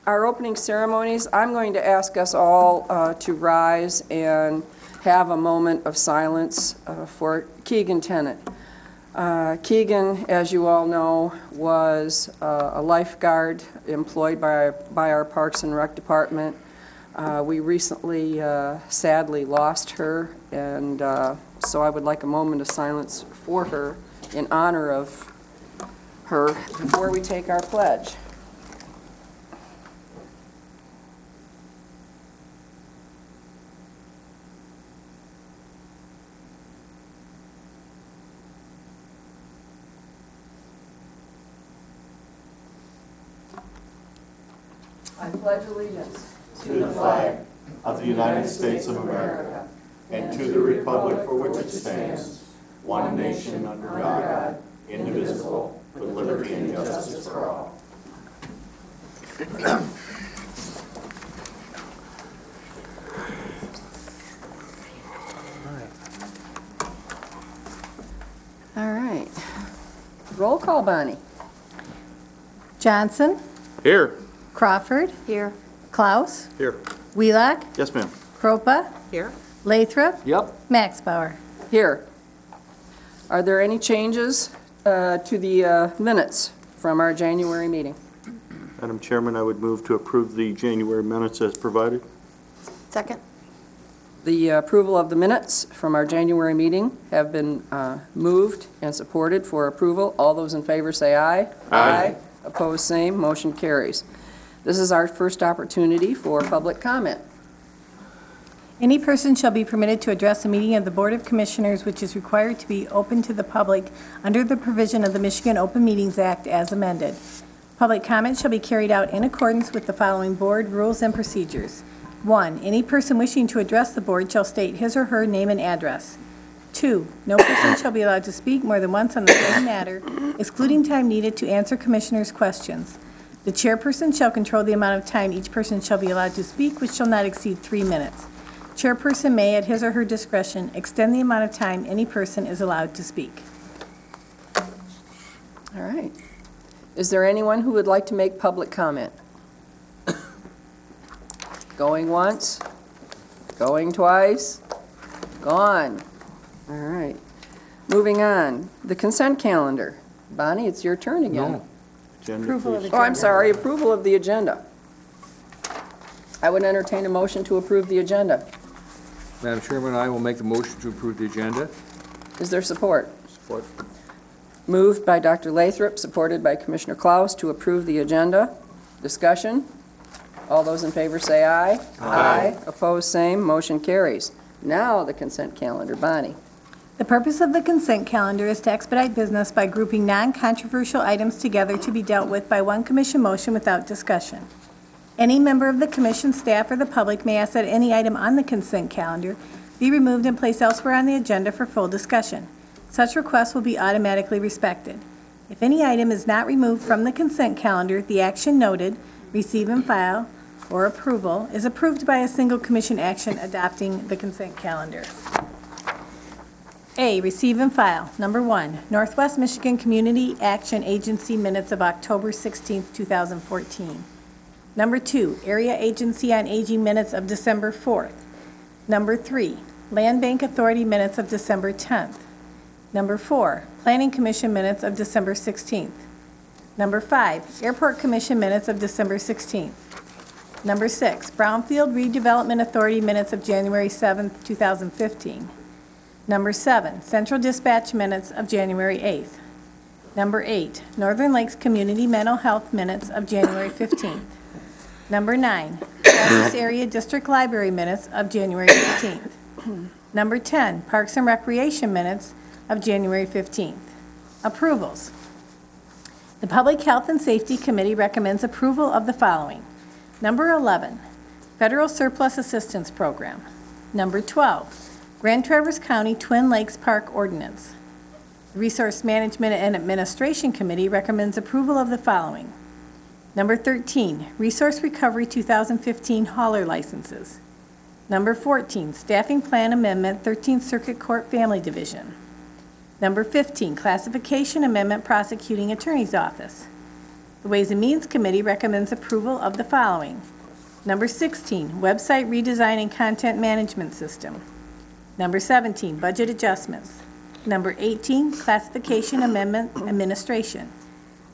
our opening ceremonies, I'm going to ask us all to rise and have a moment of silence for Keegan Tennant. Keegan, as you all know, was a lifeguard employed by our Parks and Rec Department. We recently sadly lost her, and so I would like a moment of silence for her in honor of her before we take our pledge. I pledge allegiance to the flag of the United States of America and to the republic for which it stands, one nation under God, indivisible, with liberty and justice for all. All right. Roll call, Bonnie. Johnson, Here. Crawford, Here. Klaus, Here. Wheelock, Yes, ma'am. Kropa, Here. Lathrop, Yep. Maxbauer. Here. Are there any changes to the minutes from our January meeting? Madam Chairman, I would move to approve the January minutes as provided. Second. The approval of the minutes from our January meeting have been moved and supported for approval. All those in favor say aye. Aye. Opposed, same. Motion carries. This is our first opportunity for public comment. Any person shall be permitted to address a meeting of the Board of Commissioners which is required to be open to the public under the provision of the Michigan Open Meetings Act as amended. Public comment shall be carried out in accordance with the following board rules and procedures. 1. Any person wishing to address the board shall state his or her name and address. 2. No person shall be allowed to speak more than once on the same matter, excluding time needed to answer commissioners' questions. The chairperson shall control the amount of time each person shall be allowed to speak, which shall not exceed 3 minutes. Chairperson may, at his or her discretion, extend the amount of time any person is allowed to speak. All right. Is there anyone who would like to make public comment? Going once? Going twice? Gone. All right. Moving on. The consent calendar. Bonnie, it's your turn again. No. Agenda, Approval of please. Oh, I'm sorry, approval of the agenda. I would entertain a motion to approve the agenda. Madam Chairman, I will make the motion to approve the agenda. Is there support? Support. Moved by Dr. Lathrop, supported by Commissioner Klaus to approve the agenda. Discussion? All those in favor say aye. Aye. Opposed, same. Motion carries. Now the consent calendar. Bonnie. The purpose of the consent calendar is to expedite business by grouping non-controversial items together to be dealt with by one commission motion without discussion. Any member of the commission, staff, or the public may ask that any item on the consent calendar be removed and placed elsewhere on the agenda for full discussion. Such requests will be automatically respected. If any item is not removed from the consent calendar, the action noted, receive and file, or approval, is approved by a single commission action adopting the consent calendar. A, receive and file. Number 1, Northwest Michigan Community Action Agency minutes of October 16, 2014. Number 2, Area Agency on Aging minutes of December 4th. Number 3, Land Bank Authority minutes of December 10th. Number 4, Planning Commission minutes of December 16th. Number 5, Airport Commission minutes of December 16th. Number 6, Brownfield Redevelopment Authority minutes of January 7, 2015. Number 7, Central Dispatch minutes of January 8th. Number 8, Northern Lakes Community Mental Health minutes of January 15th. Number 9, Traverse Area District Library minutes of January 15th. Number 10, Parks and Recreation minutes of January 15th. Approvals. The Public Health and Safety Committee recommends approval of the following. Number 11, Federal Surplus Assistance Program. Number 12, Grand Traverse County Twin Lakes Park Ordinance. The Resource Management and Administration Committee recommends approval of the following. Number 13, Resource Recovery 2015 hauler licenses. Number 14, Staffing Plan Amendment 13th Circuit Court Family Division. Number 15, Classification Amendment Prosecuting Attorney's Office. The Ways and Means Committee recommends approval of the following. Number 16, website redesign and content management system. Number 17, budget adjustments. Number 18, classification amendment administration.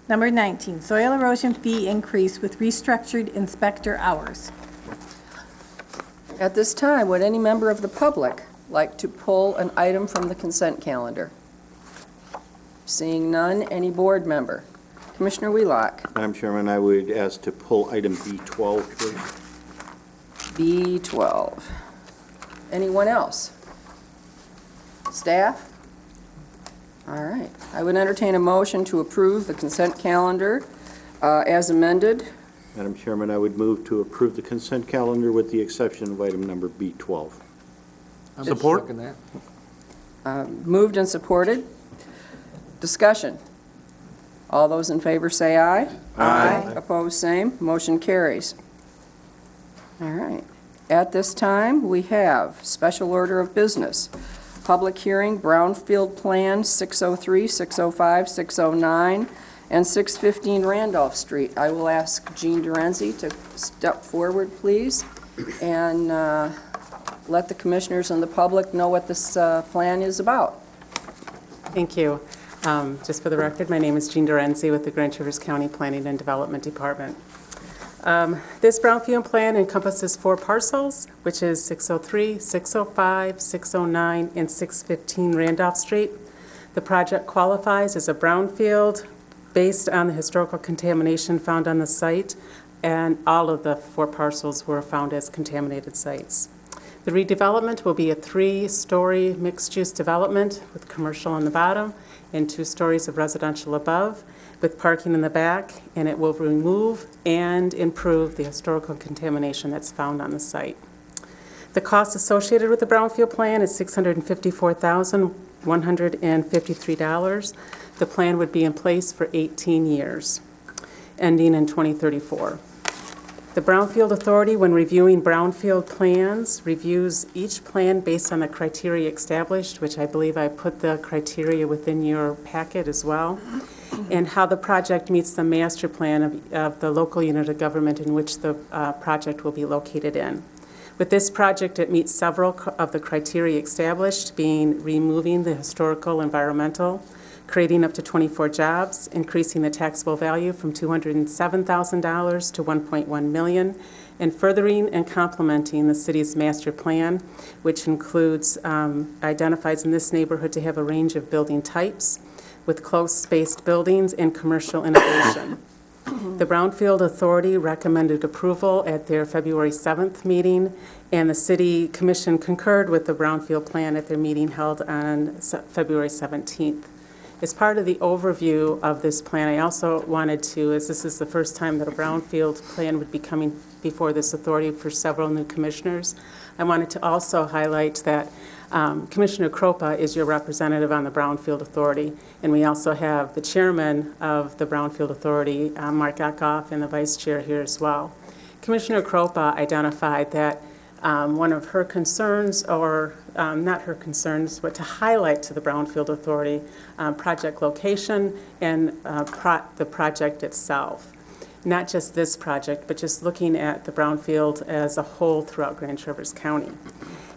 Number 19, soil erosion fee increase with restructured inspector hours. At this time, would any member of the public like to pull an item from the consent calendar? Seeing none, any board member? Commissioner Wheelock. Madam Chairman, I would ask to pull item B12, please. B12. Anyone else? Staff? All right. I would entertain a motion to approve the consent calendar as amended. Madam Chairman, I would move to approve the consent calendar with the exception of item number B12. I'm Support. second that. Moved and supported. Discussion. All those in favor say aye. Aye. Opposed, same. Motion carries. All right. At this time, we have special order of business. Public hearing, Brownfield Plan 603, 605, 609, and 615 Randolph Street. I will ask Jean Dorenzi to step forward, please, and let the commissioners and the public know what this plan is about. Thank you. Just for the record, my name is Jean Dorenzi with the Grand Traverse County Planning and Development Department. This brownfield plan encompasses 4 parcels, which is 603, 605, 609, and 615 Randolph Street. The project qualifies as a brownfield based on the historical contamination found on the site, and all of the 4 parcels were found as contaminated sites. The redevelopment will be a 3-story mixed-use development with commercial on the bottom and 2 stories of residential above, with parking in the back, and it will remove and improve the historical contamination that's found on the site. The cost associated with the brownfield plan is $654,153. The plan would be in place for 18 years, ending in 2034. The Brownfield Authority, when reviewing brownfield plans, reviews each plan based on the criteria established, which I believe I put the criteria within your packet as well, and how the project meets the master plan of the local unit of government in which the project will be located in. With this project, it meets several of the criteria established, being removing the historical environmental, creating up to 24 jobs, increasing the taxable value from $207,000 to $1.1 million, and furthering and complementing the city's master plan, which includes, identifies in this neighborhood to have a range of building types with close-spaced buildings and commercial innovation. The Brownfield Authority recommended approval at their February 7th meeting, and the City Commission concurred with the Brownfield plan at their meeting held on February 17th. As part of the overview of this plan, I also wanted to, as this is the first time that a brownfield plan would be coming before this authority for several new commissioners, I wanted to also highlight that Commissioner Kropa is your representative on the Brownfield Authority, and we also have the chairman of the Brownfield Authority, Mark Eckhoff, and the vice chair here as well. Commissioner Kropa identified that one of her concerns, or not her concerns, but to highlight to the Brownfield Authority project location and the project itself. Not just this project, but just looking at the Brownfield as a whole throughout Grand Traverse County.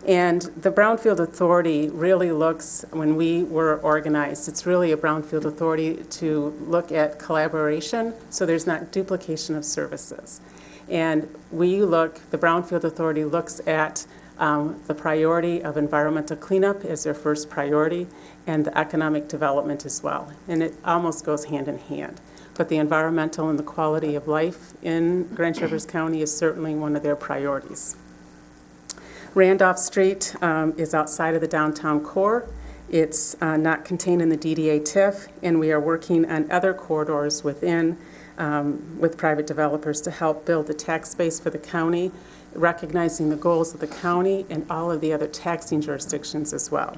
And the Brownfield Authority really looks, when we were organized, it's really a Brownfield Authority to look at collaboration so there's not duplication of services. And the Brownfield Authority looks at the priority of environmental cleanup as their first priority, and the economic development as well. And it almost goes hand in hand. But the environmental and the quality of life in Grand Traverse County is certainly one of their priorities. Randolph Street is outside of the downtown core. It's not contained in the DDA TIF, and we are working on other corridors within with private developers to help build the tax base for the county, recognizing the goals of the county and all of the other taxing jurisdictions as well.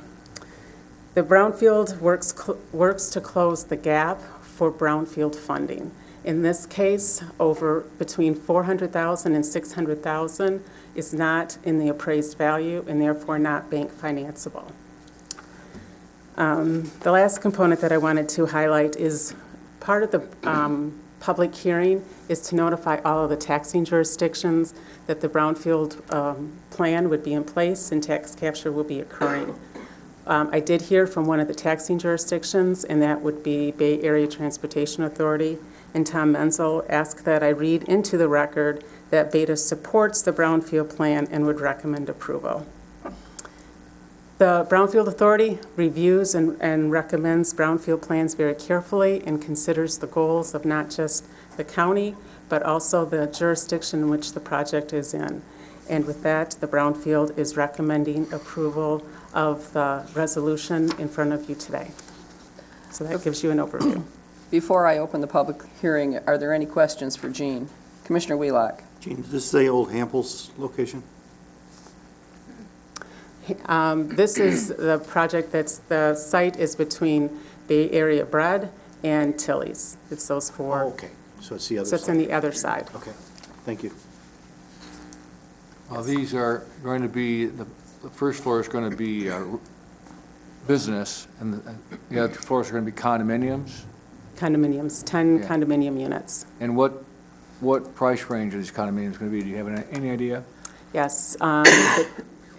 The Brownfield works to close the gap for Brownfield funding. In this case, between $400,000 and $600,000 is not in the appraised value and therefore not bank financeable. The last component that I wanted to highlight is part of the public hearing is to notify all of the taxing jurisdictions that the brownfield plan would be in place and tax capture will be occurring. I did hear from one of the taxing jurisdictions, and that would be Bay Area Transportation Authority, and Tom Menzel asked that I read into the record that Beta supports the brownfield plan and would recommend approval. The Brownfield Authority reviews and recommends brownfield plans very carefully and considers the goals of not just the county, but also the jurisdiction in which the project is in. And with that, the Brownfield is recommending approval of the resolution in front of you today. So that gives you an overview. Before I open the public hearing, are there any questions for Jean? Commissioner Wheelock? Gene, does this say Old Hample's location? This is the project the site is between Bay Area Bread and Tilly's. It's those four. Oh, okay, so it's the other So it's side. on the other side. Okay, thank you. These are going to be, the first floor is going to be business, and the other floors are going to be condominiums? Condominiums, 10 Yeah. condominium units. And what price range are these condominiums going to be? Do you have any idea? Yes.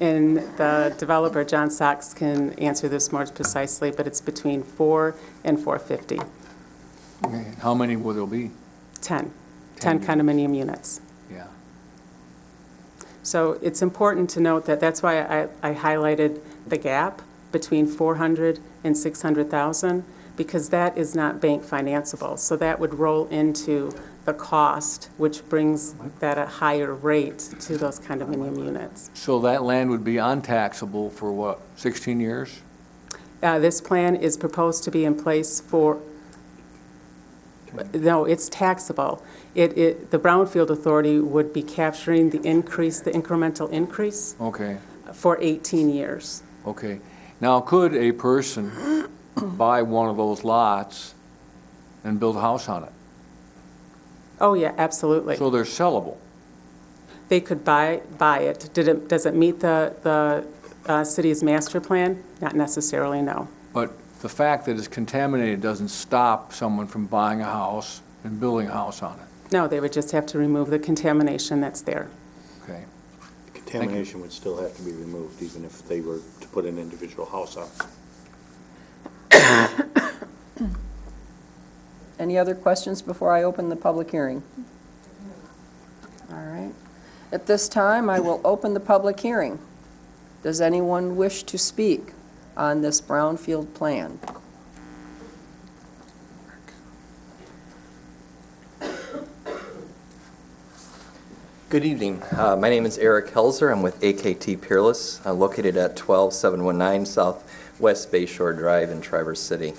And the developer, John Sachs, can answer this more precisely, but it's between $400 and $450. Okay. How many will there be? 10 10 condominium units. Yeah. So it's important to note that that's why I highlighted the gap between 400 and 600,000, because that is not bank financeable. So that would roll into the cost, which brings that a higher rate to those condominium units. So that land would be untaxable for what, 16 years? This plan is proposed to be in place for, no, it's taxable. The Brownfield Authority would be capturing the increase, the incremental increase Okay, for 18 years. okay. Now, could a person buy one of those lots and build a house on it? Oh, yeah, absolutely. So they're sellable? They could buy it. Does it meet the city's master plan? Not necessarily, no. But the fact that it's contaminated doesn't stop someone from buying a house and building a house on it? No, they would just have to remove the contamination that's there. Okay. The contamination would still have to be removed, even if they were to put an individual house on. Any other questions before I open the public hearing? All right. At this time, I will open the public hearing. Does anyone wish to speak on this brownfield plan? Good evening. My name is Eric Helzer. I'm with AKT Peerless, located at 12719 Southwest Bayshore Drive in Traverse City.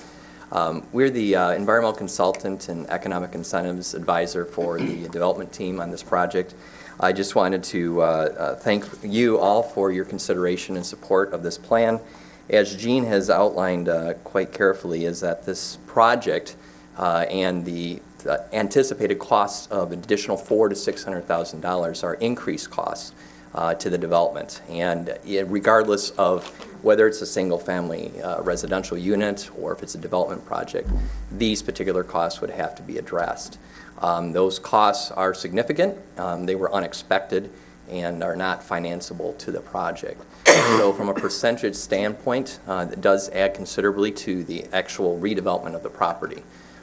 We're the environmental consultant and economic incentives advisor for the development team on this project. I just wanted to thank you all for your consideration and support of this plan. As Jean has outlined quite carefully, is that this project and the anticipated costs of an additional $400,000 to $600,000 are increased costs to the development. And regardless of whether it's a single-family residential unit or if it's a development project, these particular costs would have to be addressed. Those costs are significant. They were unexpected and are not financeable to the project. So from a percentage standpoint, it does add considerably to the actual redevelopment of the property.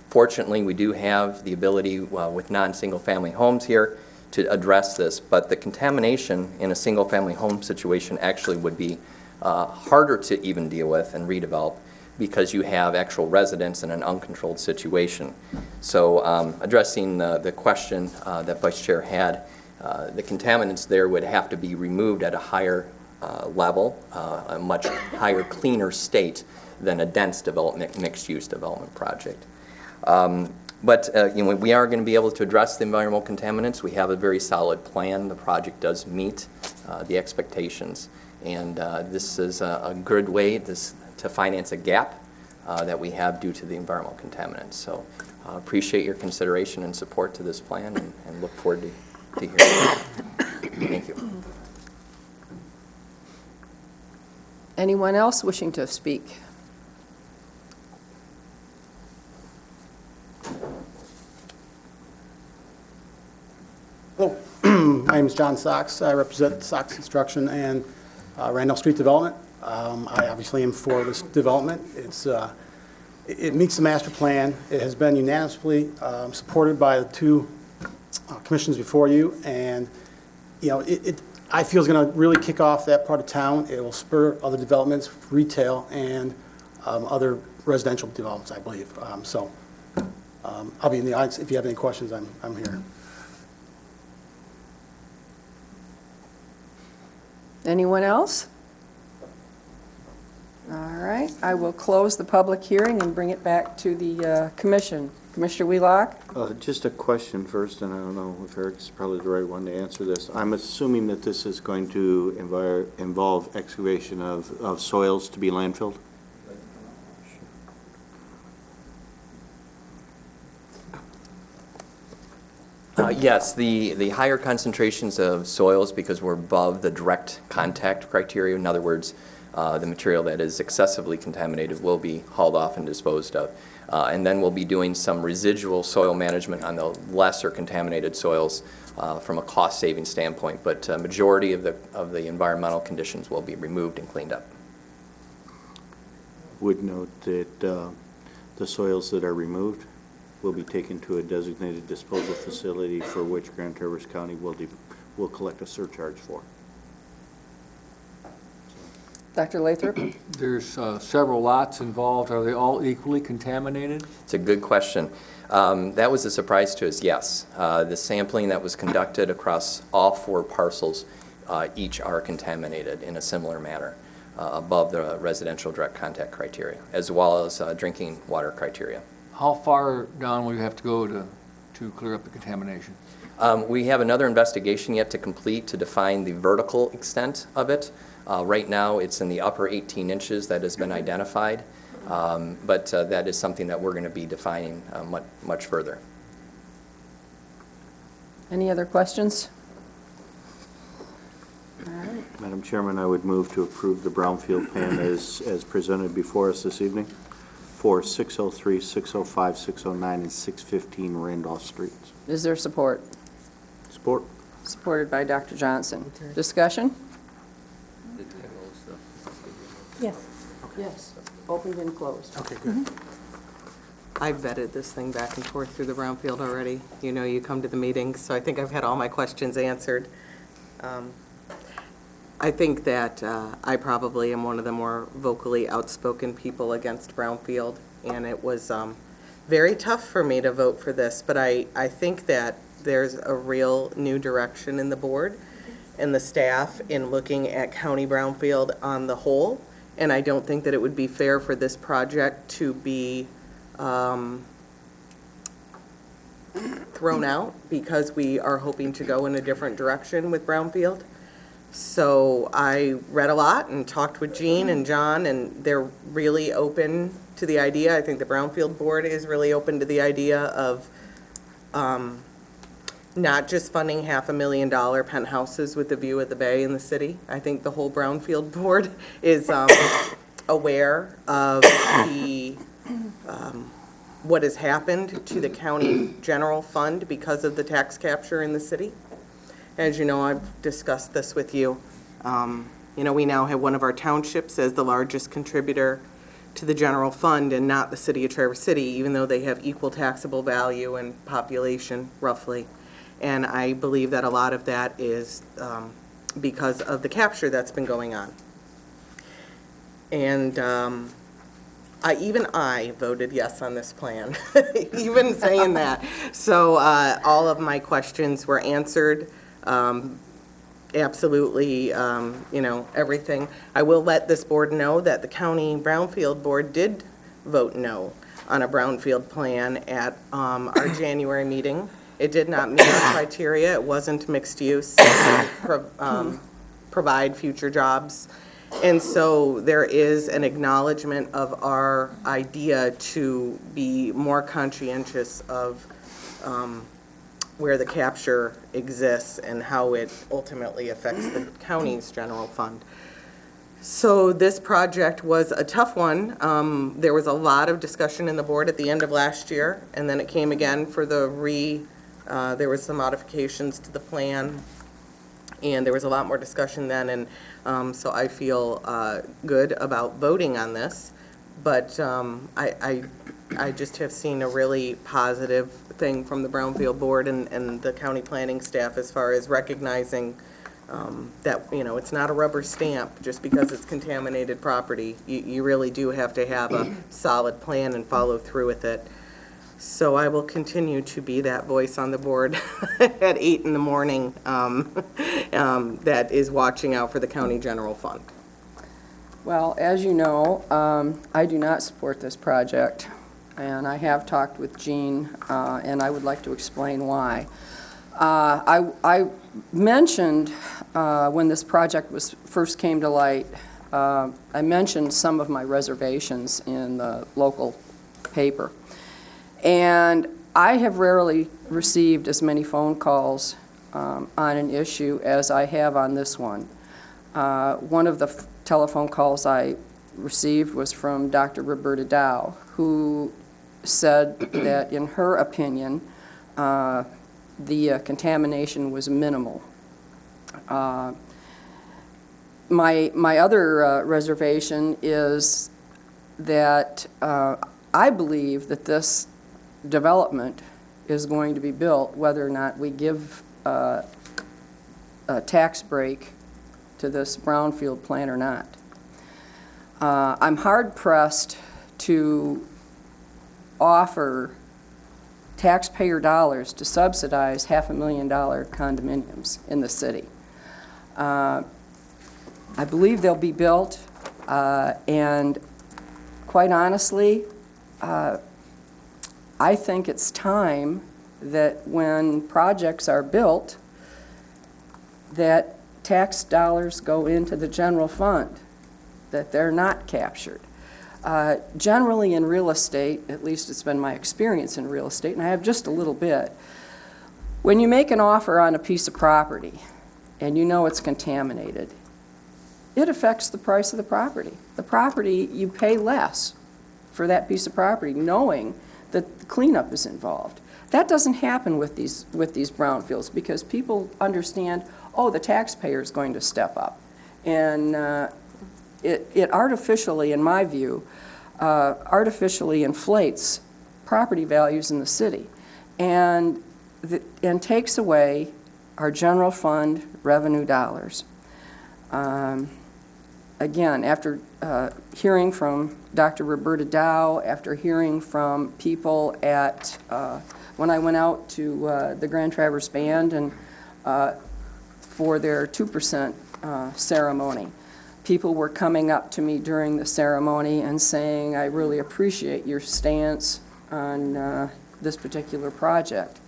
Fortunately, we do have the ability with non-single-family homes here to address this, but the contamination in a single-family home situation actually would be harder to even deal with and redevelop because you have actual residents in an uncontrolled situation. So addressing the question that Vice Chair had, the contaminants there would have to be removed at a higher level, a much higher, cleaner state than a dense development, mixed-use development project. But we are going to be able to address the environmental contaminants. We have a very solid plan. The project does meet the expectations. And this is a good way to finance a gap that we have due to the environmental contaminants. So appreciate your consideration and support to this plan and look forward to hearing you. Thank you. Anyone else wishing to speak? name is John Sox. I represent Sox Construction and Randolph Street Development. I obviously am for this development. It meets the master plan. It has been unanimously supported by the two commissions before you, and I feel it's going to really kick off that part of town. It will spur other developments, retail, and other residential developments, I believe. I'll be in the audience. If you have any questions, I'm here. Anyone else? All right, I will close the public hearing and bring it back to the commission. Commissioner Wheelock? Just a question first, and I don't know if Eric's probably the right one to answer this. I'm assuming that this is going to involve excavation of soils to be landfilled? Yes, the higher concentrations of soils, because we're above the direct contact criteria, in other words, the material that is excessively contaminated will be hauled off and disposed of. And then we'll be doing some residual soil management on the lesser contaminated soils from a cost-saving standpoint, but a majority of the environmental conditions will be removed and cleaned up. Would note that the soils that are removed will be taken to a designated disposal facility for which Grand Traverse County will collect a surcharge for. Dr. Lathrop? There's several lots involved. Are they all equally contaminated? It's a good question. That was a surprise to us, yes. The sampling that was conducted across all 4 parcels, each are contaminated in a similar manner, above the residential direct contact criteria, as well as drinking water criteria. How far down will you have to go to clear up the contamination? We have another investigation yet to complete to define the vertical extent of it. Right now, it's in the upper 18 inches that has been identified, but that is something that we're going to be defining much further. Any other questions? Madam Chairman, I would move to approve the brownfield plan as presented before us this evening for 603, 605, 609, and 615 Randolph Streets. Is there support? Support. Supported by Dr. Johnson. Discussion? Yes. Yes. Opened and closed. Okay, good. I've vetted this thing back and forth through the brownfield already. You know, you come to the meetings, so I think I've had all my questions answered. I think that I probably am one of the more vocally outspoken people against brownfield, and it was very tough for me to vote for this, but I think that there's a real new direction in the board and the staff in looking at county brownfield on the whole, and I don't think that it would be fair for this project to be thrown out because we are hoping to go in a different direction with brownfield. So I read a lot and talked with Jean and John, and they're really open to the idea. I think the Brownfield Board is really open to the idea of not just funding $500,000 penthouses with a view of the bay in the city. I think the whole Brownfield Board is aware of the what has happened to the county general fund because of the tax capture in the city. As you know, I've discussed this with you. We now have one of our townships as the largest contributor to the general fund and not the city of Traverse City, even though they have equal taxable value and population, roughly. And I believe that a lot of that is because of the capture that's been going on. And even I voted yes on this plan, even saying that. So all of my questions were answered. Absolutely, everything. I will let this board know that the County Brownfield Board did vote no on a brownfield plan at our January meeting. It did not meet our criteria. It wasn't mixed use, provide future jobs. And so there is an acknowledgement of our idea to be more conscientious of where the capture exists and how it ultimately affects the county's general fund. So this project was a tough one. There was a lot of discussion in the board at the end of last year, and then it came again for the there was some modifications to the plan And there was a lot more discussion then, and so I feel good about voting on this. But I just have seen a really positive thing from the Brownfield Board and the county planning staff as far as recognizing that, you know, it's not a rubber stamp just because it's contaminated property. You really do have to have a solid plan and follow through with it. So I will continue to be that voice on the board at 8 in the morning that is watching out for the county general fund. Well, as you know, I do not support this project, and I have talked with Jean, and I would like to explain why. I mentioned when this project first came to light, I mentioned some of my reservations in the local paper. And I have rarely received as many phone calls on an issue as I have on this one. One of the telephone calls I received was from Dr. Roberta Dow, who said that in her opinion, the contamination was minimal. My other reservation is that I believe that this development is going to be built whether or not we give a tax break to this brownfield plan or not. I'm hard-pressed to offer taxpayer dollars to subsidize $500,000 condominiums in the city. I believe they'll be built, and quite honestly, I think it's time that when projects are built, that tax dollars go into the general fund, that they're not captured. Generally in real estate, at least it's been my experience in real estate, and I have just a little bit, when you make an offer on a piece of property and you know it's contaminated, it affects the price of the property. The property, you pay less for that piece of property, knowing that the cleanup is involved. That doesn't happen with these brownfields because people understand, oh, the taxpayer is going to step up. And it artificially, in my view, artificially inflates property values in the city and takes away our general fund revenue dollars. Again, after hearing from Dr. Roberta Dow, after hearing from people at, when I went out to the Grand Traverse Band and for their 2% ceremony, people were coming up to me during the ceremony and saying, I really appreciate your stance on this particular project.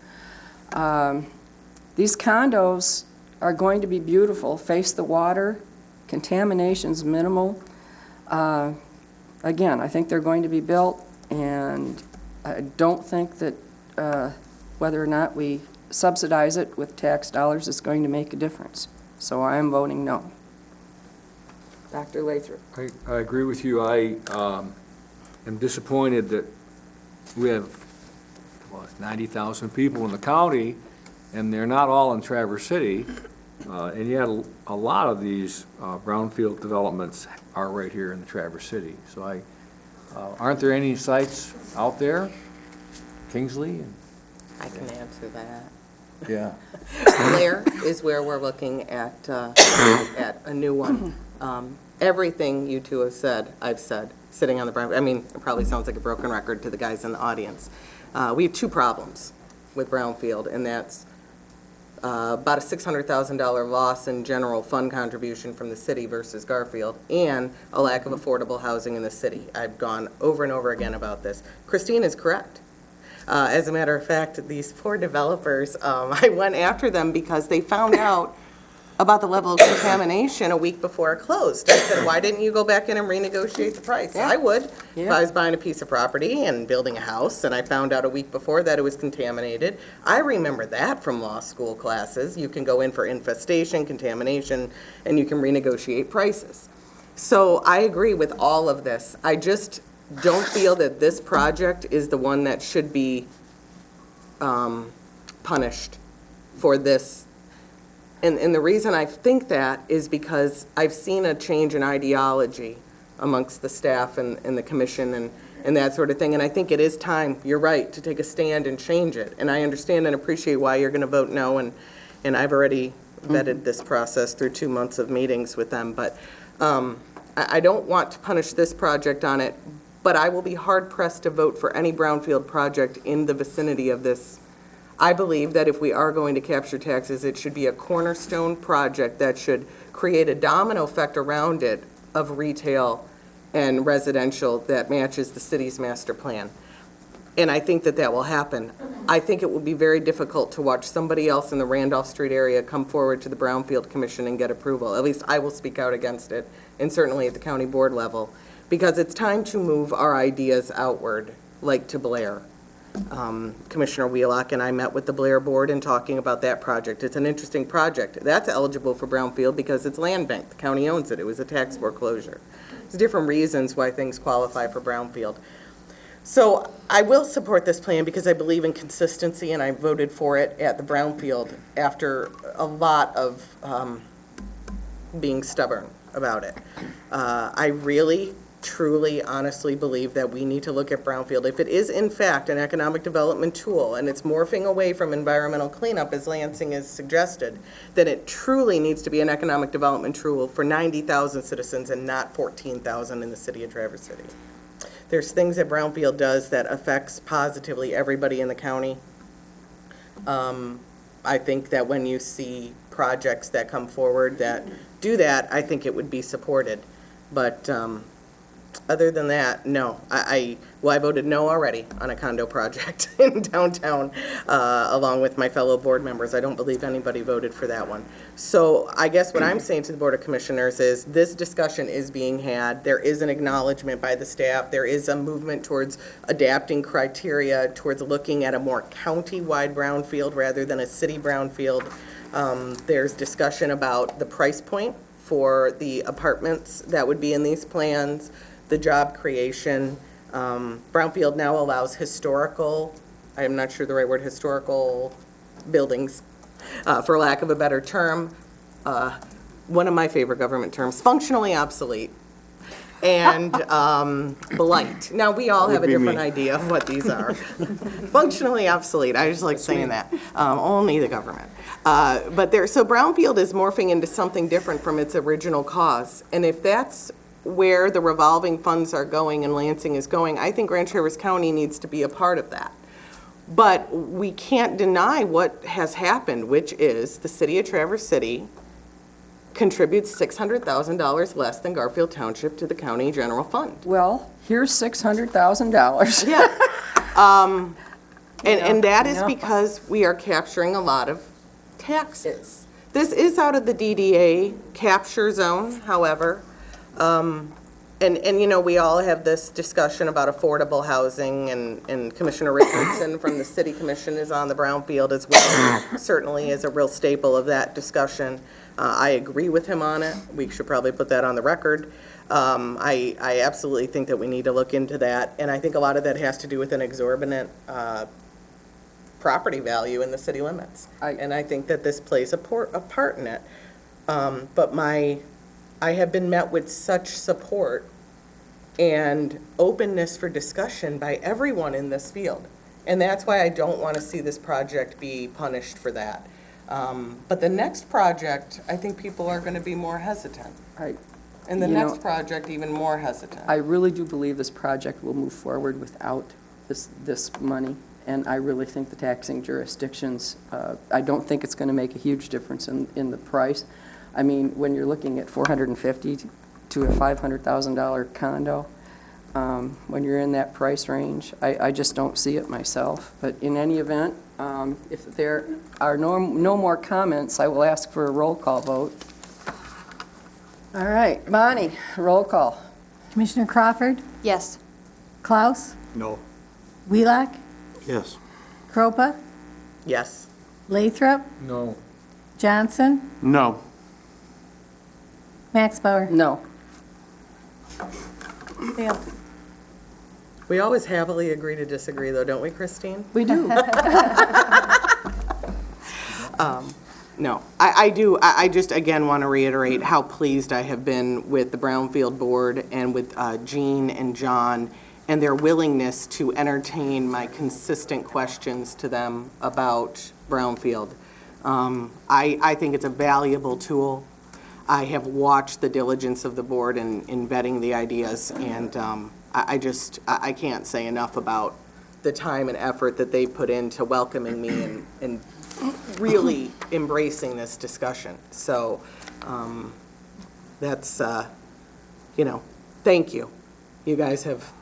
These condos are going to be beautiful, face the water, contamination's minimal. Again, I think they're going to be built, and I don't think that whether or not we subsidize it with tax dollars is going to make a difference. So I am voting no. Dr. Lathrop. I agree with you. I am disappointed that we have 90,000 people in the county, and they're not all in Traverse City. And yet a lot of these brownfield developments are right here in the Traverse City. So aren't there any sites out there? Kingsley? I can answer that. Yeah. Blair is where we're looking at a new one. Everything you two have said, I've said, sitting on the brown. I mean, it probably sounds like a broken record to the guys in the audience. We have two problems with brownfield, and that's about a $600,000 loss in general fund contribution from the city versus Garfield, and a lack of affordable housing in the city. I've gone over and over again about this. Christine is correct. As a matter of fact, these poor developers, I went after them because they found out about the level of contamination a week before it closed. I said, why didn't you go back in and renegotiate the price? Yeah. I would. Yeah. If I was buying a piece of property and building a house, and I found out a week before that it was contaminated. I remember that from law school classes. You can go in for infestation, contamination, and you can renegotiate prices. So I agree with all of this. I just don't feel that this project is the one that should be punished for this And the reason I think that is because I've seen a change in ideology amongst the staff and the commission and that sort of thing. And I think it is time, you're right, to take a stand and change it. And I understand and appreciate why you're going to vote no, and I've already vetted this process through 2 months of meetings with them. But I don't want to punish this project on it, but I will be hard-pressed to vote for any brownfield project in the vicinity of this. I believe that if we are going to capture taxes, it should be a cornerstone project that should create a domino effect around it of retail and residential that matches the city's master plan. And I think that that will happen. I think it will be very difficult to watch somebody else in the Randolph Street area come forward to the Brownfield Commission and get approval. At least I will speak out against it, and certainly at the county board level, because it's time to move our ideas outward, like to Blair. Commissioner Wheelock and I met with the Blair board and talking about that project. It's an interesting project. That's eligible for Brownfield because it's land bank. The county owns it. It was a tax foreclosure. There's different reasons why things qualify for Brownfield. So I will support this plan because I believe in consistency, and I voted for it at the Brownfield after a lot of being stubborn about it. I really, truly, honestly believe that we need to look at Brownfield. If it is in fact an economic development tool and it's morphing away from environmental cleanup, as Lansing has suggested, then it truly needs to be an economic development tool for 90,000 citizens and not 14,000 in the city of Traverse City. There's things that Brownfield does that affects positively everybody in the county. I think that when you see projects that come forward that do that, I think it would be supported. But other than that, no. I voted no already on a condo project in downtown, along with my fellow board members. I don't believe anybody voted for that one. So I guess what I'm saying to the Board of Commissioners is this discussion is being had. There is an acknowledgement by the staff. There is a movement towards adapting criteria, towards looking at a more county-wide brownfield rather than a city brownfield. There's discussion about the price point for the apartments that would be in these plans, the job creation. Brownfield now allows historical, I'm not sure the right word, historical buildings, for lack of a better term. One of my favorite government terms, functionally obsolete, and blight. Now, we all have a different idea of what these are. Functionally obsolete, I just like saying that, only the government. So Brownfield is morphing into something different from its original cause, and if that's where the revolving funds are going and Lansing is going, I think Grand Traverse County needs to be a part of that. But we can't deny what has happened, which is the city of Traverse City contributes $600,000 less than Garfield Township to the county general fund. Well, here's $600,000. Yeah. And that is because we are capturing a lot of taxes. This is out of the DDA capture zone, however. And you know, we all have this discussion about affordable housing, and Commissioner Richardson from the City Commission is on the Brownfield as well, certainly is a real staple of that discussion. I agree with him on it. We should probably put that on the record. I absolutely think that we need to look into that, and I think a lot of that has to do with an exorbitant property value in the city limits. And I think that this plays a part in it. But I have been met with such support and openness for discussion by everyone in this field. And that's why I don't want to see this project be punished for that. But the next project, I think people are going to be more hesitant. And the next project, even more hesitant. I really do believe this project will move forward without this money. And I really think the taxing jurisdictions, I don't think it's going to make a huge difference in the price. I mean, when you're looking at $450,000 to a $500,000 condo, when you're in that price range, I just don't see it myself. But in any event, if there are no more comments, I will ask for a roll call vote. All right, Bonnie, roll call. Commissioner Crawford? Yes. Klaus? No. Wheelock? Yes. Kropa? Yes. Lathrop? No. Johnson? No. Max Bauer? No. Failed. We always happily agree to disagree, though, don't we, Christine? We do. No, I just, again, want to reiterate how pleased I have been with the Brownfield Board and with Jean and John and their willingness to entertain my consistent questions to them about Brownfield. I think it's a valuable tool. I have watched the diligence of the board in vetting the ideas, and I can't say enough about the time and effort that they put into welcoming me and really embracing this discussion. So that's, thank you. You guys have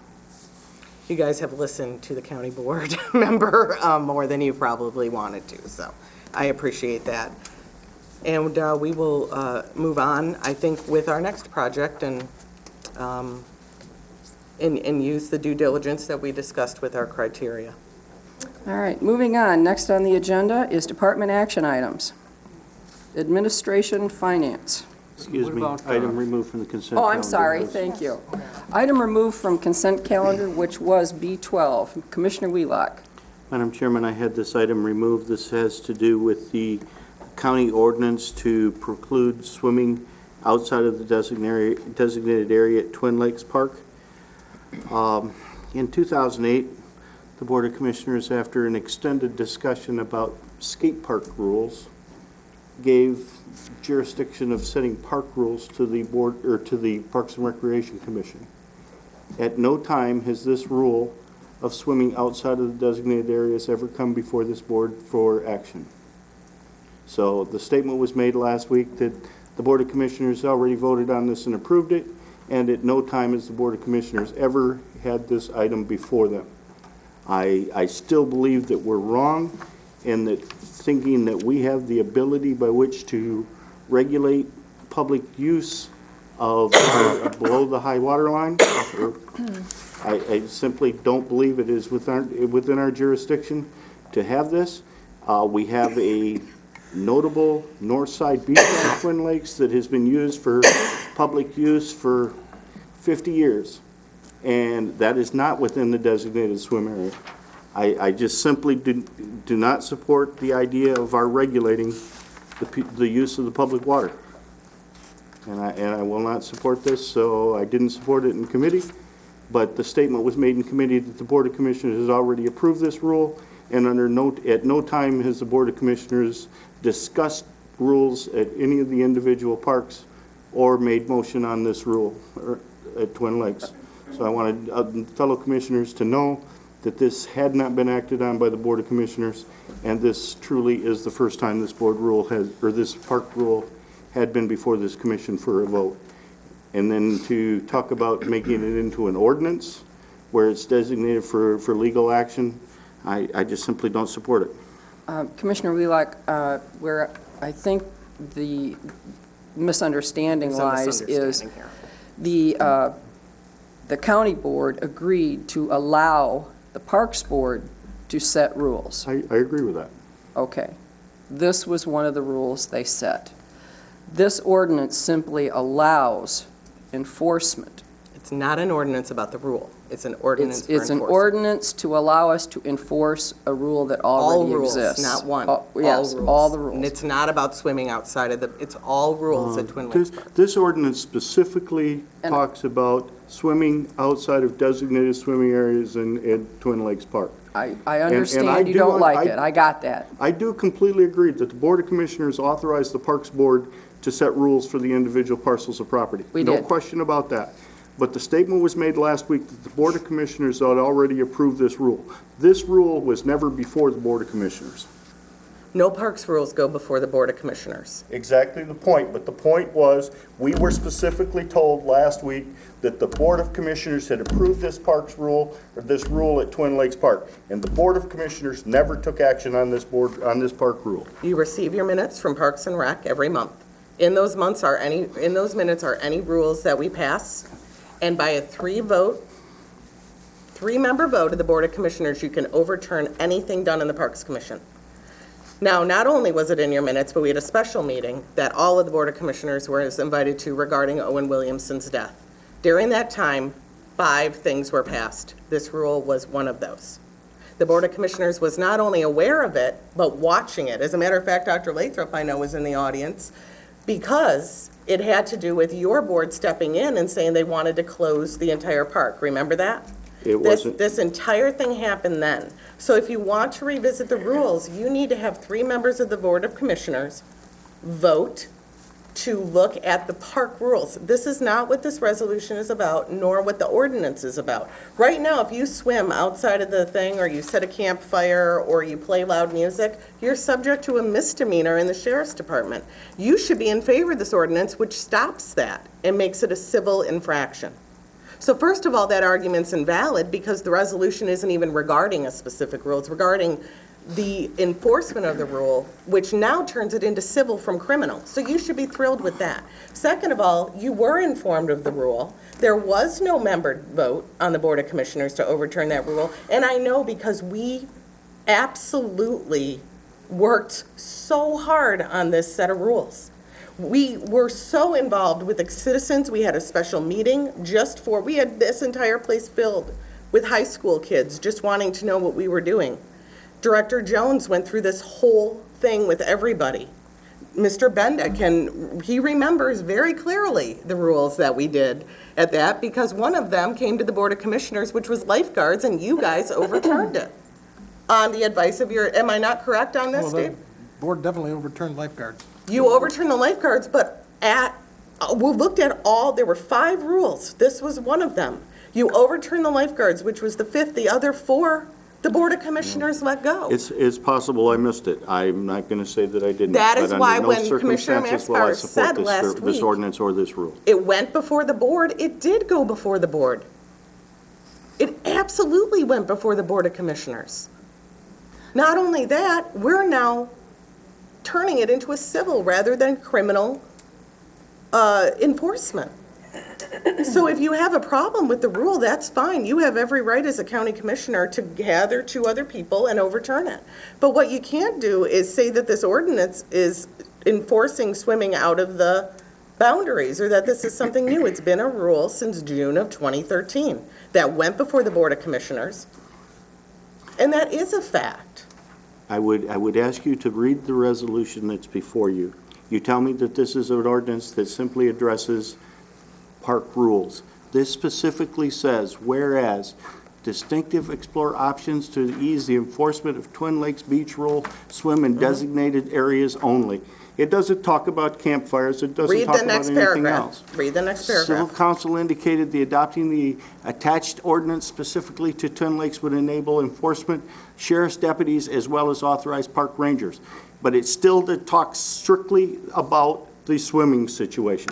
listened to the county board member more than you probably wanted to, so I appreciate that. And we will move on, I think, with our next project and use the due diligence that we discussed with our criteria. All right, moving on. Next on the agenda is department action items. Administration, finance. Excuse What me, about, item removed from the consent Oh, calendar. I'm sorry, was- thank you. Item removed from consent calendar, which was B12. Commissioner Wheelock. Madam Chairman, I had this item removed. This has to do with the county ordinance to preclude swimming outside of the designated area at Twin Lakes Park. In 2008, the Board of Commissioners, after an extended discussion about skate park rules, gave jurisdiction of setting park rules to the board, or to the Parks and Recreation Commission. At no time has this rule of swimming outside of the designated areas ever come before this board for action. So the statement was made last week that the Board of Commissioners already voted on this and approved it, and at no time has the Board of Commissioners ever had this item before them. I still believe that we're wrong, and that thinking that we have the ability by which to regulate public use of below the high water line, I simply don't believe it is within our jurisdiction to have this. We have a notable north side beach on Twin Lakes that has been used for public use for 50 years, and that is not within the designated swim area. I just simply do not support the idea of our regulating the use of the public water. And I will not support this, so I didn't support it in committee, but the statement was made in committee that the Board of Commissioners has already approved this rule, and at no time has the Board of Commissioners discussed rules at any of the individual parks or made motion on this rule at Twin Lakes. So I wanted fellow commissioners to know that this had not been acted on by the Board of Commissioners, and this truly is the first time this this park rule had been before this commission for a vote. And then to talk about making it into an ordinance where it's designated for legal action, I just simply don't support it. Commissioner Wheelock, where I think the misunderstanding There's a lies is misunderstanding here. the county board agreed to allow the Parks Board to set rules. I agree with that. Okay. This was one of the rules they set. This ordinance simply allows enforcement. It's not an ordinance about the rule. It's an ordinance for It's an enforcement. ordinance to allow us to enforce a rule that All already rules, exists. not one. Yes, rules. all the And rules. it's not about swimming outside of it's all rules at Twin Lakes Park. This ordinance specifically And- talks about swimming outside of designated swimming areas in Twin Lakes Park. I I understand you do- don't like I- it. I got that. I do completely agree that the Board of Commissioners authorized the Parks Board to set rules for the individual parcels of property. We No did. question about that. But the statement was made last week that the Board of Commissioners had already approved this rule. This rule was never before the Board of Commissioners. No parks rules go before the Board of Commissioners. Exactly the point, but the point was, we were specifically told last week that the Board of Commissioners had approved this parks rule, or this rule at Twin Lakes Park, and the Board of Commissioners never took action on this park rule. You receive your minutes from Parks and Rec every month. In those minutes are any rules that we pass, and by a three-member vote of the Board of Commissioners, you can overturn anything done in the Parks Commission. Now, not only was it in your minutes, but we had a special meeting that all of the Board of Commissioners were invited to regarding Owen Williamson's death. During that time, 5 things were passed. This rule was one of those. The Board of Commissioners was not only aware of it, but watching it. As a matter of fact, Dr. Lathrop, I know, was in the audience, because it had to do with your board stepping in and saying they wanted to close the entire park. Remember that? It wasn't. This entire thing happened then. So if you want to revisit the rules, you need to have 3 members of the Board of Commissioners vote to look at the park rules. This is not what this resolution is about, nor what the ordinance is about. Right now, if you swim outside of the thing, or you set a campfire, or you play loud music, you're subject to a misdemeanor in the sheriff's department. You should be in favor of this ordinance, which stops that and makes it a civil infraction. So first of all, that argument's invalid because the resolution isn't even regarding a specific rule. It's regarding the enforcement of the rule, which now turns it into civil from criminal. So you should be thrilled with that. Second of all, you were informed of the rule. There was no member vote on the Board of Commissioners to overturn that rule. And I know because we absolutely worked so hard on this set of rules. We were so involved with the citizens. We had a special meeting we had this entire place filled with high school kids just wanting to know what we were doing. Director Jones went through this whole thing with everybody. Mr. Benda he remembers very clearly the rules that we did at that, because one of them came to the Board of Commissioners, which was lifeguards, and you guys overturned it on the advice of am I not correct on this, Dave? The board definitely overturned lifeguards. You overturned the lifeguards, but we looked at there were 5 rules. This was one of them. You overturned the lifeguards, which was the 5th. The other 4, the Board of Commissioners let go. It's possible I missed it. I'm not going to say that I didn't. That is but why under no when Commissioner circumstances will I Maspar support said last this week, ordinance or this rule. it went before the board. It did go before the board. It absolutely went before the Board of Commissioners. Not only that, we're now turning it into a civil rather than criminal enforcement. So if you have a problem with the rule, that's fine. You have every right as a county commissioner to gather 2 other people and overturn it. But what you can't do is say that this ordinance is enforcing swimming out of the boundaries, or that this is something new. It's been a rule since June of 2013 that went before the Board of Commissioners, and that is a fact. I would ask you to read the resolution that's before you. You tell me that this is an ordinance that simply addresses park rules. This specifically says, whereas distinctive explore options to ease the enforcement of Twin Lakes Beach Rule swim in designated areas only. It doesn't talk about campfires. It doesn't talk about anything else. Read the next Civil paragraph. Council indicated the adopting the attached ordinance specifically to Twin Lakes would enable enforcement, sheriff's deputies, as well as authorized park rangers. But it still talks strictly about the swimming situation.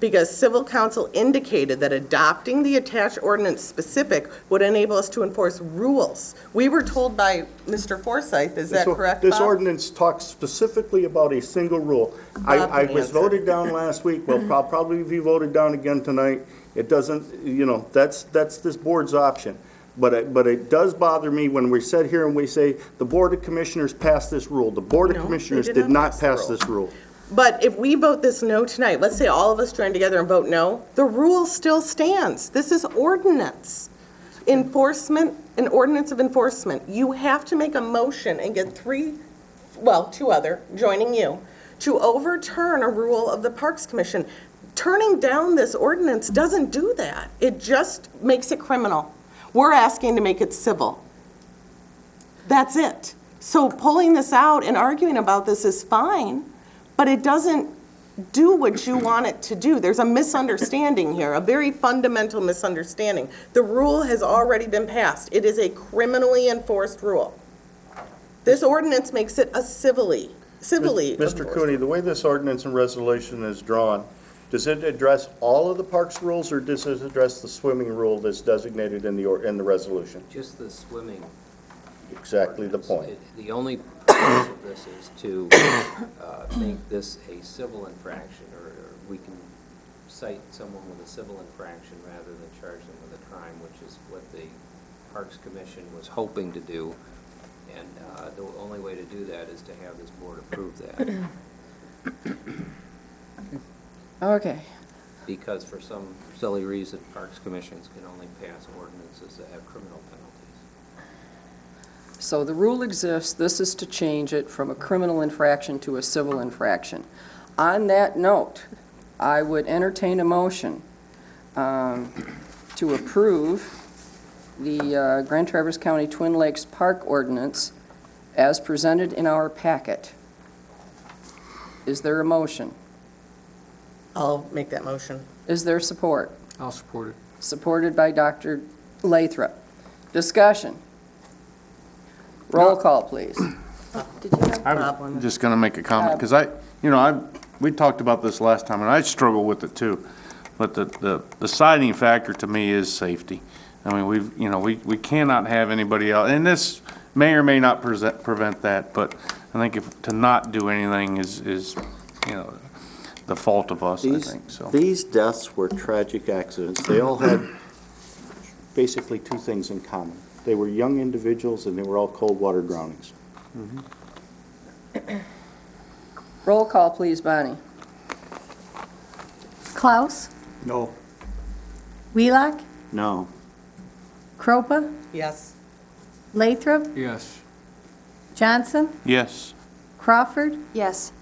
Because Civil Council indicated that adopting the attached ordinance specific would enable us to enforce rules. We were told by Mr. Forsythe, is that correct, Bob? This ordinance talks specifically about a single rule. Bob I can was answer. voted down last week, will probably be voted down again tonight. It doesn't, that's this board's option. But it does bother me when we sit here and we say, the Board of Commissioners passed this rule. The Board No, of they Commissioners did did not not pass pass the this rule. But if we vote this no tonight, let's say all of us join together and vote no, the rule still stands. This is ordinance. Enforcement, an ordinance of enforcement. You have to make a motion and get 2 other, joining you, to overturn a rule of the Parks Commission. Turning down this ordinance doesn't do that. It just makes it criminal. We're asking to make it civil. That's it. So pulling this out and arguing about this is fine, but it doesn't do what you want it to do. There's a misunderstanding here, a very fundamental misunderstanding. The rule has already been passed. It is a criminally enforced rule. This ordinance makes it a civilly Mr. enforced. Cooney, the way this ordinance and resolution is drawn, does it address all of the parks rules, or does it address the swimming rule that's designated in the resolution? Just the swimming. Exactly the point. The only purpose of this is to make this a civil infraction, or we can cite someone with a civil infraction rather than charge them with a crime, which is what the Parks Commission was hoping to do. And the only way to do that is to have this board approve that. Okay. Because for some silly reason, Parks Commissions can only pass ordinances that have criminal penalties. So the rule exists, this is to change it from a criminal infraction to a civil infraction. On that note, I would entertain a motion to approve the Grand Traverse County Twin Lakes Park Ordinance as presented in our packet. Is there a motion? I'll make that motion. Is there support? I'll support it. Supported by Dr. Lathrop. Discussion. Roll call, please. Did you have? I'm just going to make a comment, because we talked about this last time, and I struggle with it too. But the deciding factor to me is safety. I mean, we cannot have anybody else, and this may or may not prevent that, but I think to not do anything is the fault of us, I think, so. These deaths were tragic accidents. They all had basically two things in common. They were young individuals, and they were all cold water drownings. Roll call, please, Bonnie. Klaus? No. Wheelock? No. Cropa? Yes. Lathrop? Yes. Johnson? Yes. Crawford? Yes.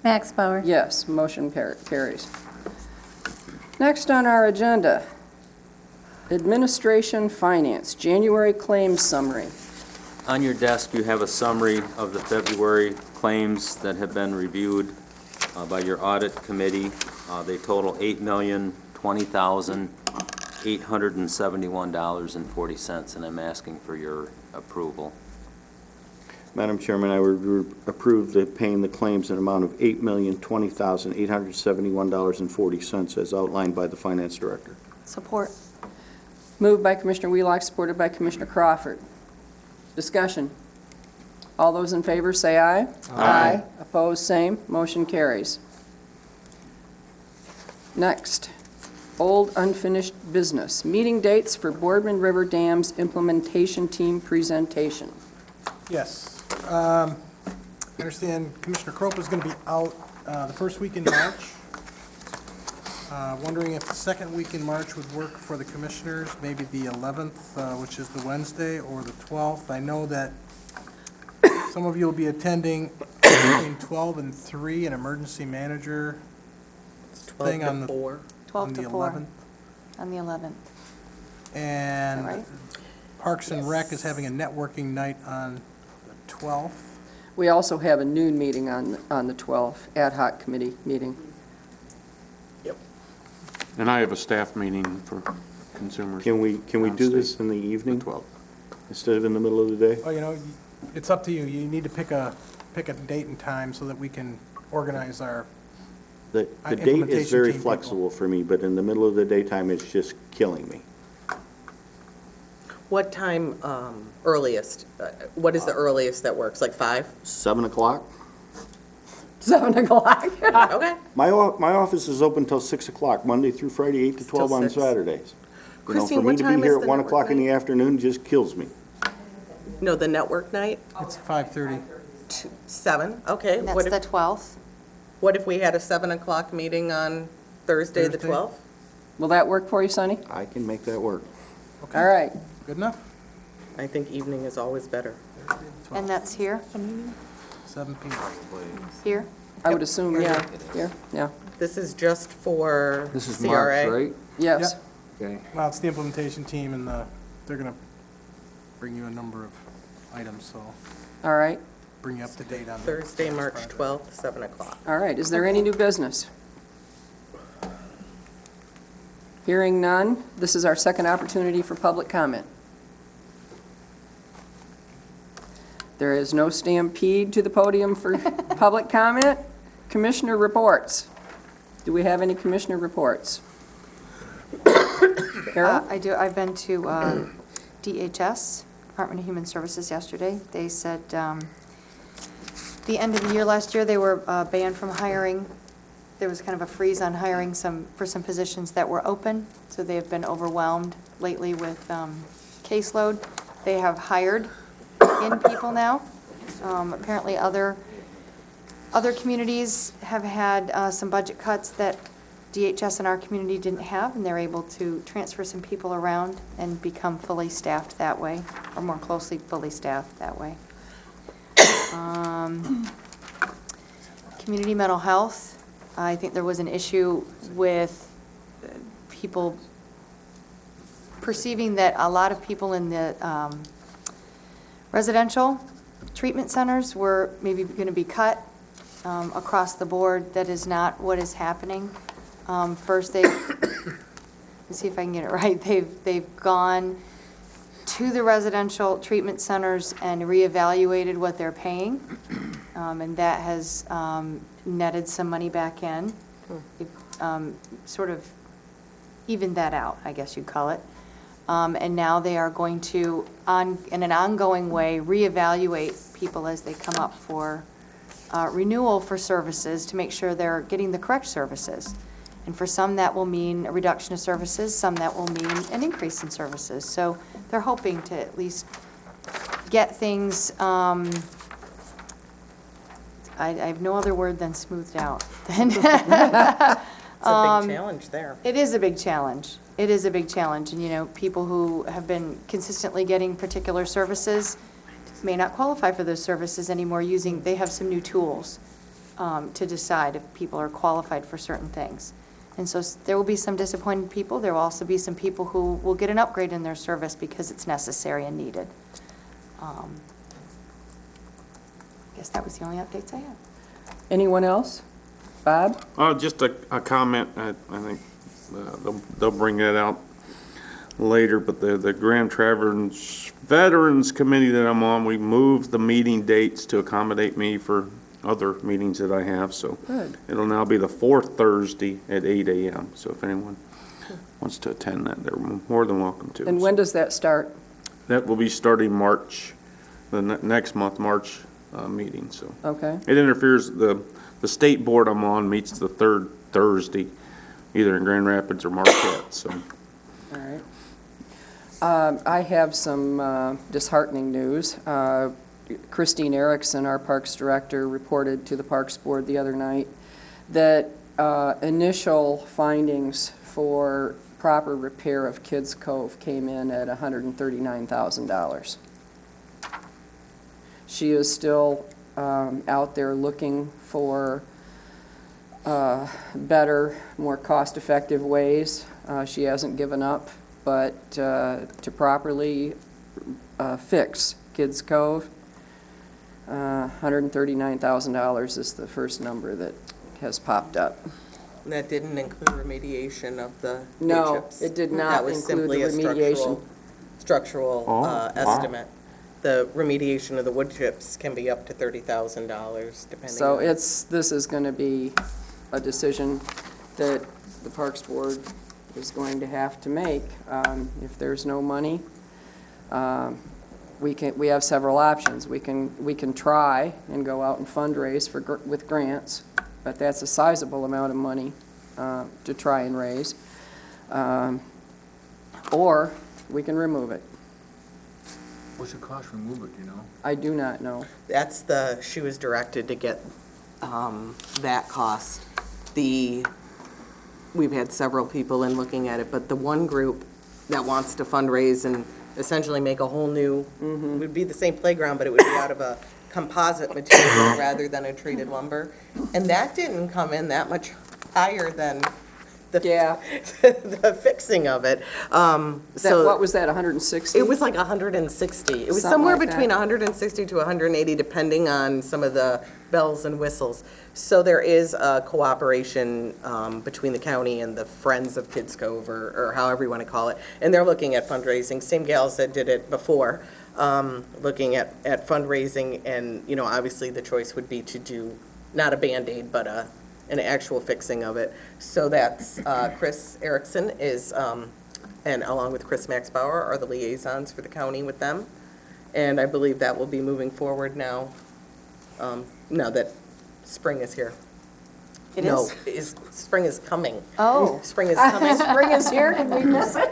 Max Bauer? Yes, motion carries. Next on our agenda, Administration Finance, January Claims Summary. On your desk, you have a summary of the February claims that have been reviewed by your audit committee. They total $8,020,871.40, and I'm asking for your approval. Madam Chairman, I would approve paying the claims in an amount of $8,020,871.40 as outlined by the Finance Director. Support. Moved by Commissioner Wheelock, supported by Commissioner Crawford. Discussion. All those in favor say aye. Aye. Opposed, same. Motion carries. Next, old unfinished business. Meeting dates for Boardman River Dam's implementation team presentation. Yes. I understand Commissioner Crope is going to be out the first week in March. Wondering if the second week in March would work for the commissioners, maybe the 11th, which is the Wednesday, or the 12th. I know that some of you will be attending between 12 and 3, an emergency manager thing on the 12 to 4 11th. on the 11th. And right? Parks and Rec is having a networking night on the 12th. We also have a noon meeting on the 12th, ad hoc committee meeting. And I have a staff meeting for consumers. Can we do this in the evening? The 12th. Instead of in the middle of the day? Well, it's up to you. You need to pick a date and time so that we can organize our, The date is implementation very team flexible for me, but in the middle of the daytime, it's just killing me. What time earliest? What is the earliest that works, like 5? 7 o'clock? 7 o'clock. Okay. My office is open till 6 o'clock, Monday through Friday, 8 to 12 Till on 6. Saturdays. Christine, For me what to time be here is at the 1 network o'clock in the night? afternoon just kills me. No, the network night? it's 5:30. 7, okay. And What that's the if, 12th. what if we had a 7 o'clock meeting on Thursday, the Thursday? 12th? Will that work for you, Sonny? I can make that work. All right. Good enough? I think evening is always better. And that's here? 7 p.m. Here? I would assume, yeah, here, yeah. This is just for This is CRA? March, right? Yes. Okay. Well, it's the implementation team, and they're going to bring you a number of items, so All right. bring you up to date on that. Thursday, March 12th, 7 o'clock. All right. Is there any new business? Hearing none, this is our second opportunity for public comment. There is no stampede to the podium for public comment. Commissioner reports. Do we have any commissioner reports? Carol? I do. I've been to DHS, Department of Human Services, yesterday. They said the end of the year last year, they were banned from hiring. There was kind of a freeze on hiring for some positions that were open, so they have been overwhelmed lately with caseload. They have hired in people now. Apparently other communities have had some budget cuts that DHS in our community didn't have, and they're able to transfer some people around and become fully staffed that way, or more closely fully staffed that way. Community mental health, I think there was an issue with people perceiving that a lot of people in the residential treatment centers were maybe going to be cut across the board. That is not what is happening. First, let's see if I can get it right. They've gone to the residential treatment centers and reevaluated what they're paying, and that has netted some money back in. Sort of evened that out, I guess you'd call it. And now they are going to, in an ongoing way, reevaluate people as they come up for renewal for services to make sure they're getting the correct services. And for some, that will mean a reduction of services, some that will mean an increase in services. So they're hoping to at least get things, I have no other word than smoothed out. It's a big challenge there. It is a big challenge. It is a big challenge. And, you know, people who have been consistently getting particular services may not qualify for those services anymore they have some new tools to decide if people are qualified for certain things. And so there will be some disappointed people. There will also be some people who will get an upgrade in their service because it's necessary and needed. I guess that was the only updates I have. Anyone else? Bob? Just a comment. I think they'll bring that out later, but the Grand Traverse Veterans Committee that I'm on, we moved the meeting dates to accommodate me for other meetings that I have, so Good. it'll now be the fourth Thursday at 8 a.m. So if anyone wants to attend that, they're more than welcome to. And when does that start? That will be starting March, the next month, March meeting, so. Okay. It interferes, the state board I'm on meets the third Thursday, either in Grand Rapids or Marquette, so. All right. I have some disheartening news. Christine Erickson, our Parks Director, reported to the Parks Board the other night that initial findings for proper repair of Kids Cove came in at $139,000. She is still out there looking for better, more cost-effective ways. She hasn't given up, but to properly fix Kids Cove, $139,000 is the first number that has popped up. And that didn't include remediation of the wood No, chips? it did not include the remediation. That was simply a structural wow. estimate. The remediation of the wood chips can be up to $30,000 depending So on. this is going to be a decision that the Parks Board is going to have to make. If there's no money, we have several options. We can try and go out and fundraise with grants, but that's a sizable amount of money to try and raise. Or we can remove it. What's the cost to remove it, do you know? I do not know. That's she was directed to get that cost. We've had several people in looking at it, but the one group that wants to fundraise and essentially make a whole new, would be the same playground, but it would be out of a composite material rather than a treated lumber. And that didn't come in that much higher than the fixing of it. What was that, 160? It was like 160. It was Something somewhere like between that. 160 to 180, depending on some of the bells and whistles. So there is a cooperation between the county and the Friends of Kids Cove, or however you want to call it. And they're looking at fundraising. Same gals that did it before, looking at fundraising. And, you know, obviously the choice would be to do not a Band-Aid, but an actual fixing of it. So that's Chris Erickson is, and along with Chris Maxbauer are the liaisons for the county with them. And I believe that will be moving forward now, now that spring is here. It No, is? spring is coming. Oh. Spring is coming. Spring is here, did we miss it?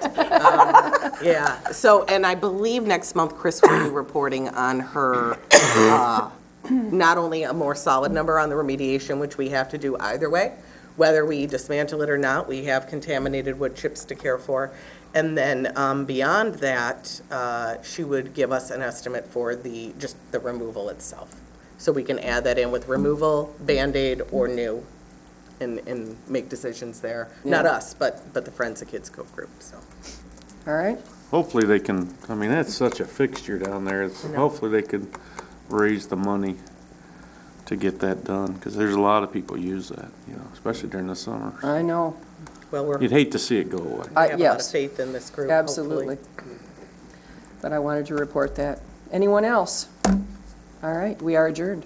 Yeah, so, and I believe next month Chris will be reporting on her, not only a more solid number on the remediation, which we have to do either way, whether we dismantle it or not, we have contaminated wood chips to care for. And then beyond that, she would give us an estimate for just the removal itself. So we can add that in with removal, Band-Aid, or new, and make decisions there. Not Yeah. us, but the Friends of Kids Cove group, so. All right? Hopefully they can, I mean, that's such a fixture down there. Hopefully they could raise the money to get that done, because there's a lot of people use that, you know, especially during the summer. I know. Well, we You'd hate to see it go away. have a lot of Yes, faith in this group, absolutely. hopefully. But I wanted to report that. Anyone else? All right, we are adjourned.